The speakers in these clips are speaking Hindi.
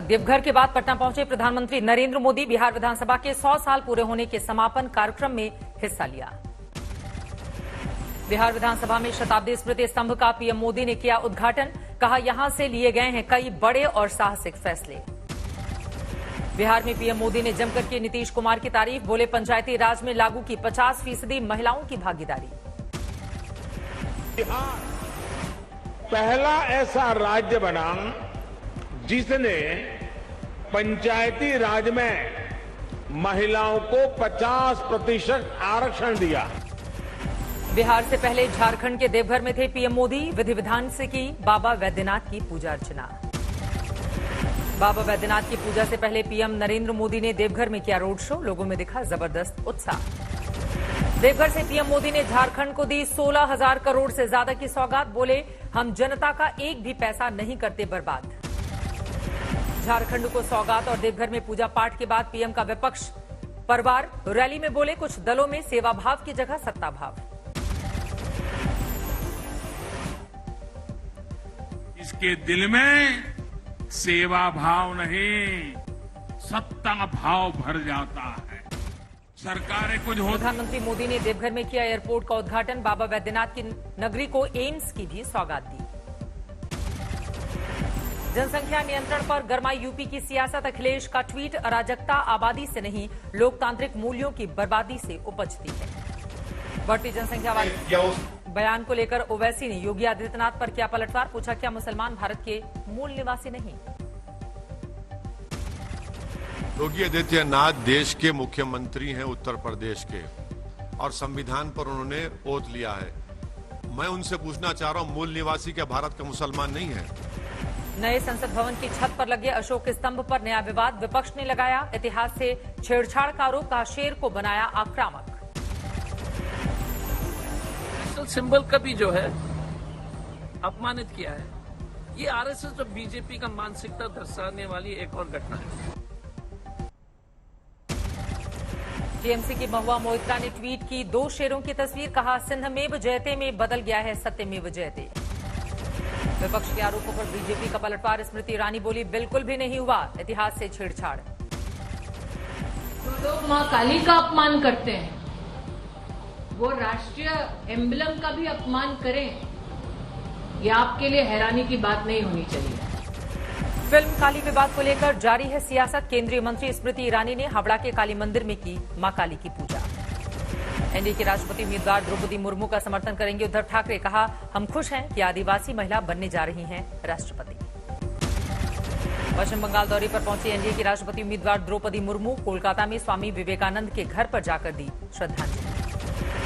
देवघर के बाद पटना पहुंचे प्रधानमंत्री नरेंद्र मोदी। बिहार विधानसभा के 100 साल पूरे होने के समापन कार्यक्रम में हिस्सा लिया। बिहार विधानसभा में शताब्दी स्मृति स्तंभ का पीएम मोदी ने किया उद्घाटन। कहा, यहां से लिए गए हैं कई बड़े और साहसिक फैसले। बिहार में पीएम मोदी ने जमकर की नीतीश कुमार की तारीफ। बोले, पंचायती राज में लागू की 50% महिलाओं की भागीदारी। बिहार पहला ऐसा राज्य बना जिसने पंचायती राज में महिलाओं को 50% आरक्षण दिया। बिहार से पहले झारखंड के देवघर में थे पीएम मोदी। विधि विधान से की बाबा वैद्यनाथ की पूजा अर्चना। बाबा वैद्यनाथ की पूजा से पहले पीएम नरेंद्र मोदी ने देवघर में किया रोड शो। लोगों में दिखा जबरदस्त उत्साह। देवघर से पीएम मोदी ने झारखंड को दी 16,000 करोड़ से ज्यादा की सौगात। बोले, हम जनता का एक भी पैसा नहीं करते बर्बाद। झारखंड को सौगात और देवघर में पूजा पाठ के बाद पीएम का विपक्ष परवार। रैली में बोले, कुछ दलों में सेवा भाव की जगह सत्ता भाव। इसके दिल में सेवा भाव नहीं, सत्ता भाव भर जाता है। सरकारें कुछ हो। प्रधानमंत्री मोदी ने देवघर में किया एयरपोर्ट का उद्घाटन। बाबा वैद्यनाथ की नगरी को एम्स की भी सौगात दी। जनसंख्या नियंत्रण पर गरमाई यूपी की सियासत। अखिलेश का ट्वीट, अराजकता आबादी से नहीं, लोकतांत्रिक मूल्यों की बर्बादी से उपजती है। बढ़ती जनसंख्या वाले बयान को लेकर ओवैसी ने योगी आदित्यनाथ पर किया पलटवार। पूछा, क्या मुसलमान भारत के मूल निवासी नहीं? योगी आदित्यनाथ देश के मुख्यमंत्री हैं उत्तर प्रदेश के, और संविधान पर उन्होंने ओथ लिया है। मैं उनसे पूछना चाह रहा हूं, मूल निवासी क्या भारत का मुसलमान नहीं है? नए संसद भवन की छत पर लगे अशोक स्तंभ पर नया विवाद। विपक्ष ने लगाया इतिहास से छेड़छाड़ का आरोप। कहा, शेर को बनाया आक्रामक। सिंबल का भी जो है अपमानित किया है। ये आरएसएस और बीजेपी का मानसिकता दर्शाने वाली एक और घटना है। टीएमसी की महुआ मोइत्रा ने ट्वीट की 2 शेरों की तस्वीर। कहा, सिंहमेव जयते में बदल गया है सत्यमेव जयते। विपक्ष के आरोपों पर बीजेपी का पलटवार। स्मृति ईरानी बोली, बिल्कुल भी नहीं हुआ इतिहास से छेड़छाड़। जो लोग मां काली का अपमान करते हैं वो राष्ट्रीय एम्बलम का भी अपमान करें, यह आपके लिए हैरानी की बात नहीं होनी चाहिए। फिल्म काली विवाद को लेकर जारी है सियासत। केंद्रीय मंत्री स्मृति ईरानी ने हावड़ा के काली मंदिर में की मां काली की पूजा। एनडीए की राष्ट्रपति उम्मीदवार द्रौपदी मुर्मू का समर्थन करेंगे उद्धव ठाकरे। कहा, हम खुश हैं कि आदिवासी महिला बनने जा रही हैं राष्ट्रपति। पश्चिम बंगाल दौरे पर पहुंची एनडीए की राष्ट्रपति उम्मीदवार द्रौपदी मुर्मू। कोलकाता में स्वामी विवेकानंद के घर पर जाकर दी श्रद्धांजलि।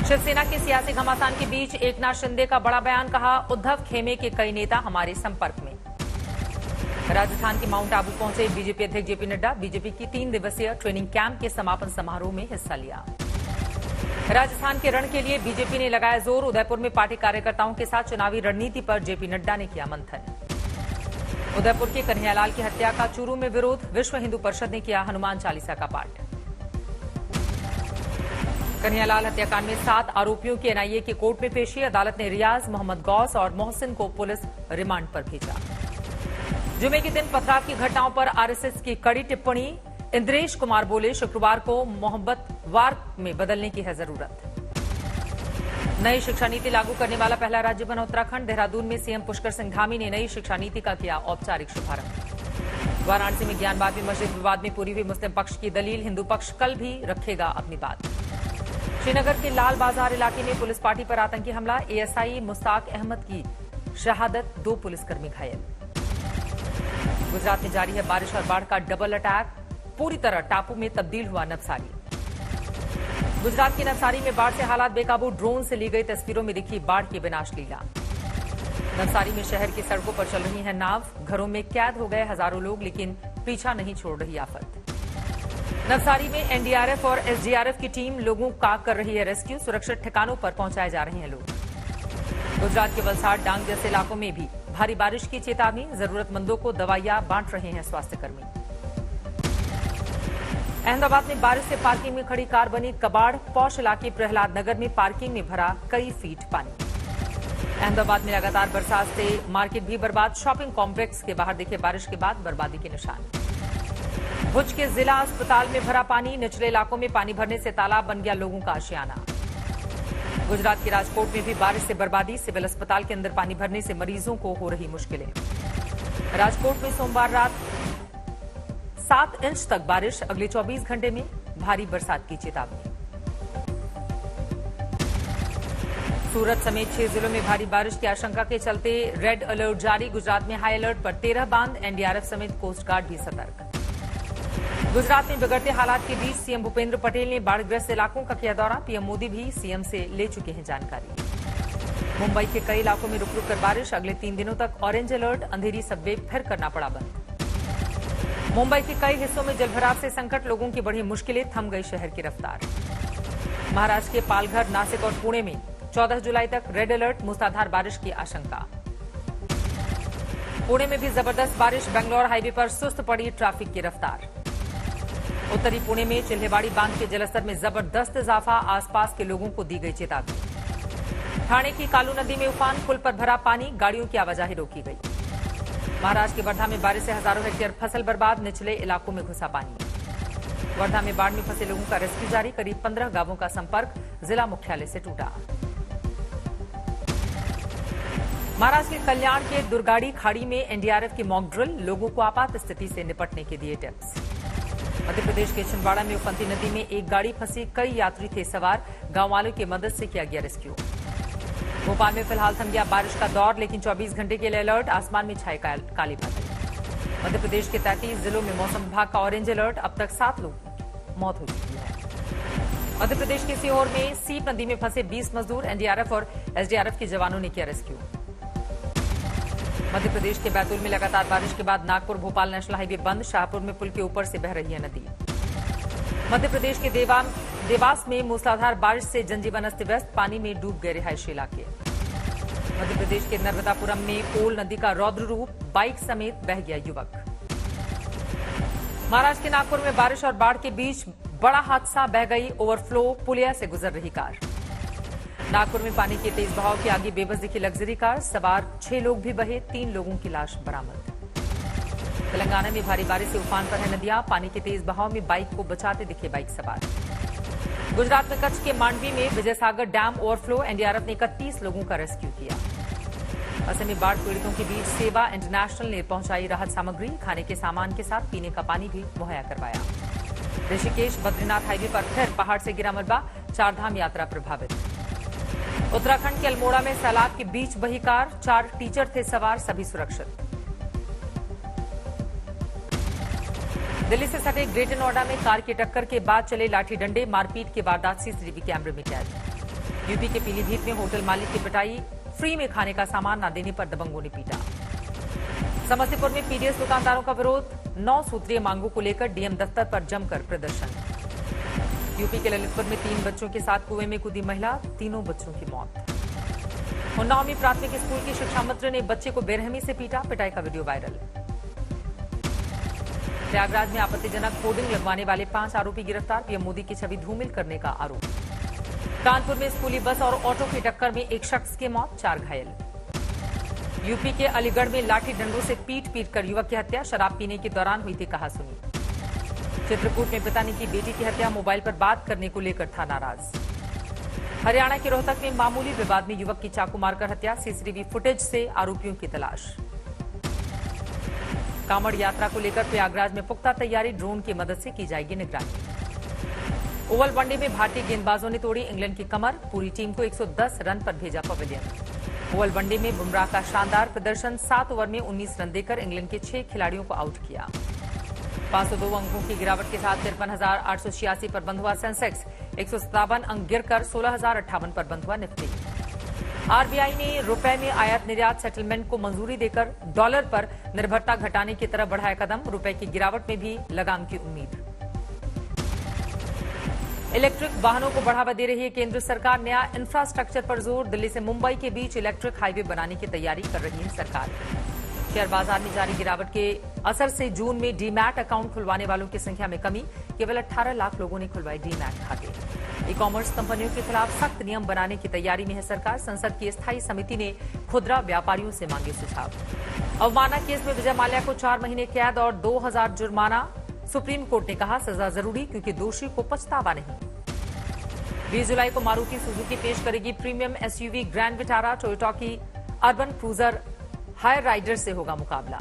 शिवसेना के सियासी घमासान के बीच एकनाथ शिंदे का बड़ा बयान। कहा, उद्धव खेमे के कई नेता हमारे संपर्क में। राजस्थान के माउंट आबू पहुंचे बीजेपी अध्यक्ष जेपी नड्डा। बीजेपी की 3 दिवसीय ट्रेनिंग कैंप के समापन समारोह में हिस्सा लिया। राजस्थान के रण के लिए बीजेपी ने लगाया जोर। उदयपुर में पार्टी कार्यकर्ताओं के साथ चुनावी रणनीति पर जेपी नड्डा ने किया मंथन। उदयपुर के कन्हैयालाल की हत्या का चूरू में विरोध। विश्व हिंदू परिषद ने किया हनुमान चालीसा का पाठ। कन्हैयालाल हत्याकांड में 7 आरोपियों की एनआईए की कोर्ट में पेशी। अदालत ने रियाज, मोहम्मद गौस और मोहसिन को पुलिस रिमांड पर भेजा। जुमे के दिन पथराव की घटनाओं पर आरएसएस की कड़ी टिप्पणी। इंद्रेश कुमार बोले, शुक्रवार को मोहब्बतवार में बदलने की है जरूरत। नई शिक्षा नीति लागू करने वाला पहला राज्य बना उत्तराखंड। देहरादून में सीएम पुष्कर सिंह धामी ने नई शिक्षा नीति का किया औपचारिक शुभारंभ। वाराणसी में ज्ञानवापी मस्जिद विवाद में पूरी हुई मुस्लिम पक्ष की दलील। हिंदू पक्ष कल भी रखेगा अपनी बात। श्रीनगर के लाल बाजार इलाके में पुलिस पार्टी पर आतंकी हमला। एएसआई मुश्ताक अहमद की शहादत। 2 पुलिसकर्मी घायल। गुजरात में जारी है बारिश और बाढ़ का डबल अटैक। पूरी तरह टापू में तब्दील हुआ नवसारी। गुजरात की नवसारी में बाढ़ से हालात बेकाबू। ड्रोन से ली गई तस्वीरों में दिखी बाढ़ की विनाश लीला। नवसारी में शहर की सड़कों पर चल रही है नाव। घरों में कैद हो गए हजारों लोग, लेकिन पीछा नहीं छोड़ रही आफत। नवसारी में एनडीआरएफ और एसडीआरएफ की टीम लोगों का कर रही है रेस्क्यू। सुरक्षित ठिकानों पर पहुंचाए जा रहे हैं लोग। गुजरात के वलसाड़, डांग जैसे इलाकों में भी भारी बारिश की चेतावनी। जरूरतमंदों को दवाइयां बांट रहे हैं स्वास्थ्यकर्मी। अहमदाबाद में बारिश से पार्किंग में खड़ी कार बनी कबाड़। पौष इलाके प्रहलाद नगर में पार्किंग में भरा कई फीट पानी। अहमदाबाद में लगातार बरसात से मार्केट भी बर्बाद। शॉपिंग कॉम्प्लेक्स के बाहर दिखे बारिश के बाद बर्बादी के निशान। भुज के जिला अस्पताल में भरा पानी, निचले इलाकों में पानी भरने से तालाब बन गया लोगों का आशियाना। गुजरात के राजकोट में भी बारिश से बर्बादी, सिविल अस्पताल के अंदर पानी भरने से मरीजों को हो रही मुश्किलें। राजकोट में सोमवार रात 7 इंच तक बारिश, अगले 24 घंटे में भारी बरसात की चेतावनी। सूरत समेत 6 जिलों में भारी बारिश की आशंका के चलते रेड अलर्ट जारी। गुजरात में हाई अलर्ट पर 13 बांध, एनडीआरएफ समेत कोस्ट गार्ड भी सतर्क। गुजरात में बिगड़ते हालात के बीच सीएम भूपेंद्र पटेल ने बाढ़ग्रस्त इलाकों का किया दौरा। पीएम मोदी भी सीएम से ले चुके हैं जानकारी। मुंबई के कई इलाकों में रुक रुक कर बारिश, अगले 3 दिनों तक ऑरेंज अलर्ट, अंधेरी सबवे फिर करना पड़ा बंद। मुंबई के कई हिस्सों में जलभराव से संकट, लोगों की बढ़ी मुश्किलें, थम गई शहर की रफ्तार। महाराष्ट्र के पालघर, नासिक और पुणे में 14 जुलाई तक रेड अलर्ट, मूसलाधार बारिश की आशंका। पुणे में भी जबरदस्त बारिश, बेंगलोर हाईवे पर सुस्त पड़ी ट्रैफिक की रफ्तार। उत्तरी पुणे में चिल्हेवाड़ी बांध के जलस्तर में जबरदस्त इजाफा, आसपास के लोगों को दी गई चेतावनी। ठाणे की कालू नदी में उफान, पुल पर भरा पानी, गाड़ियों की आवाजाही रोकी गई। महाराष्ट्र के वर्धा में बारिश से हजारों हेक्टेयर फसल बर्बाद, निचले इलाकों में घुसा पानी। वर्धा में बाढ़ में फंसे लोगों का रेस्क्यू जारी, करीब 15 गांवों का संपर्क जिला मुख्यालय से टूटा। महाराष्ट्र के कल्याण के दुर्गाड़ी खाड़ी में एनडीआरएफ की मॉक ड्रिल, लोगों को आपात स्थिति से निपटने के दिए टिप्स। मध्य प्रदेश के छिंदवाड़ा में उफनती नदी में एक गाड़ी फंसी, कई यात्री थे सवार, गांव वालों की मदद से किया गया रेस्क्यू। भोपाल में फिलहाल थम गया बारिश का दौर, लेकिन 24 घंटे के लिए अलर्ट, आसमान में छाए काले बादल। मध्य प्रदेश के 33 जिलों में मौसम विभाग का ऑरेंज अलर्ट, अब तक 7 लोगों की मौत हो चुकी है। मध्य प्रदेश के सीहोर में सीप नदी में फंसे 20 मजदूर, एनडीआरएफ और एसडीआरएफ के जवानों ने किया रेस्क्यू। मध्य प्रदेश के बैतूल में लगातार बारिश के बाद नागपुर भोपाल नेशनल हाईवे बंद, शाहपुर में पुल के ऊपर से बह रही है नदी। मध्य प्रदेश के देवास में मूसलाधार बारिश से जनजीवन अस्त व्यस्त, पानी में डूब गए रिहायशी इलाके। मध्य प्रदेश के नर्मदापुरम में ओल नदी का रौद्र रूप, बाइक समेत बह गया युवक। महाराष्ट्र के नागपुर में बारिश और बाढ़ के बीच बड़ा हादसा, बह गई ओवरफ्लो, पुलिया से गुजर रही कार। नागपुर में पानी के तेज बहाव के आगे बेबस दिखी लग्जरी कार, सवार 6 लोग भी बहे, 3 लोगों की लाश बरामद। तेलंगाना में भारी बारिश से उफान पर है नदियां, पानी के तेज बहाव में बाइक को बचाते दिखे बाइक सवार। गुजरात में कच्छ के मांडवी में विजय सागर डैम ओवरफ्लो, एनडीआरएफ ने 31 लोगों का रेस्क्यू किया। असम में बाढ़ पीड़ितों के बीच सेवा इंटरनेशनल ने पहुंचाई राहत सामग्री, खाने के सामान के साथ पीने का पानी भी मुहैया करवाया। ऋषिकेश बद्रीनाथ हाईवे पर फिर पहाड़ से गिरा मलबा, 4 धाम यात्रा प्रभावित। उत्तराखंड के अल्मोड़ा में सैलाब के बीच बही कार, 4 टीचर थे सवार, सभी सुरक्षित। दिल्ली से सटे ग्रेटर नोएडा में कार की टक्कर के बाद चले लाठी डंडे, मारपीट के वारदात सीसीटीवी कैमरे में कैद। यूपी के पीलीभीत में होटल मालिक की पिटाई, फ्री में खाने का सामान न देने पर दबंगों ने पीटा। समस्तीपुर में पीडीएस दुकानदारों का विरोध, 9 सूत्रीय मांगों को लेकर डीएम दफ्तर पर जमकर प्रदर्शन। यूपी के ललितपुर में 3 बच्चों के साथ कुएं में कूदी महिला, तीनों बच्चों की मौत। उन्नाव में प्राथमिक स्कूल की शिक्षा मंत्री ने बच्चे को बेरहमी से पीटा, पिटाई का वीडियो वायरल। प्रयागराज में आपत्तिजनक होर्डिंग लगवाने वाले 5 आरोपी गिरफ्तार, पीएम मोदी की छवि धूमिल करने का आरोप। कानपुर में स्कूली बस और ऑटो की टक्कर में एक शख्स की मौत, 4 घायल। यूपी के अलीगढ़ में लाठी डंडों से पीट कर युवक की हत्या, शराब पीने के दौरान हुई थी कहासुनी। चित्रकूट में पिता ने की बेटी की हत्या, मोबाइल पर बात करने को लेकर था नाराज। हरियाणा के रोहतक में मामूली विवाद में युवक की चाकू मारकर हत्या, सीसीटीवी फुटेज से आरोपियों की तलाश। कांवड़ यात्रा को लेकर प्रयागराज में पुख्ता तैयारी, ड्रोन की मदद से की जाएगी निगरानी। ओवल वनडे में भारतीय गेंदबाजों ने तोड़ी इंग्लैंड की कमर, पूरी टीम को 110 रन पर भेजा पवेलियन। ओवल वनडे में बुमराह का शानदार प्रदर्शन, 7 ओवर में 19 रन देकर इंग्लैंड के 6 खिलाड़ियों को आउट किया। 502 अंकों की गिरावट के साथ 53,886 पर बंद हुआ सेंसेक्स, 157 अंक गिरकर 16,058 पर बंद हुआ निफ्टी। आरबीआई ने रुपए में आयात निर्यात सेटलमेंट को मंजूरी देकर डॉलर पर निर्भरता घटाने की तरफ बढ़ाया कदम, रुपए की गिरावट में भी लगाम की उम्मीद। इलेक्ट्रिक वाहनों को बढ़ावा दे रही है केंद्र सरकार, नया इंफ्रास्ट्रक्चर पर जोर, दिल्ली से मुंबई के बीच इलेक्ट्रिक हाईवे बनाने की तैयारी कर रही है सरकार। शेयर बाजार में जारी गिरावट के असर से जून में डीमैट अकाउंट खुलवाने वालों की संख्या में कमी, केवल 18 लाख लोगों ने खुलवाए डीमैट खाते। ई कॉमर्स कंपनियों के खिलाफ सख्त नियम बनाने की तैयारी में है सरकार, संसद की स्थायी समिति ने खुदरा व्यापारियों से मांगे सुझाव। अवमानना केस में विजय माल्या को 4 महीने कैद और 2000 जुर्माना। सुप्रीम कोर्ट ने कहा सजा जरूरी क्योंकि दोषी को पछतावा नहीं। 20 जुलाई को मारुति सुजुकी पेश करेगी premium SUV grand Vitara. Toyota की अर्बन क्रूजर हायर राइडर से होगा मुकाबला।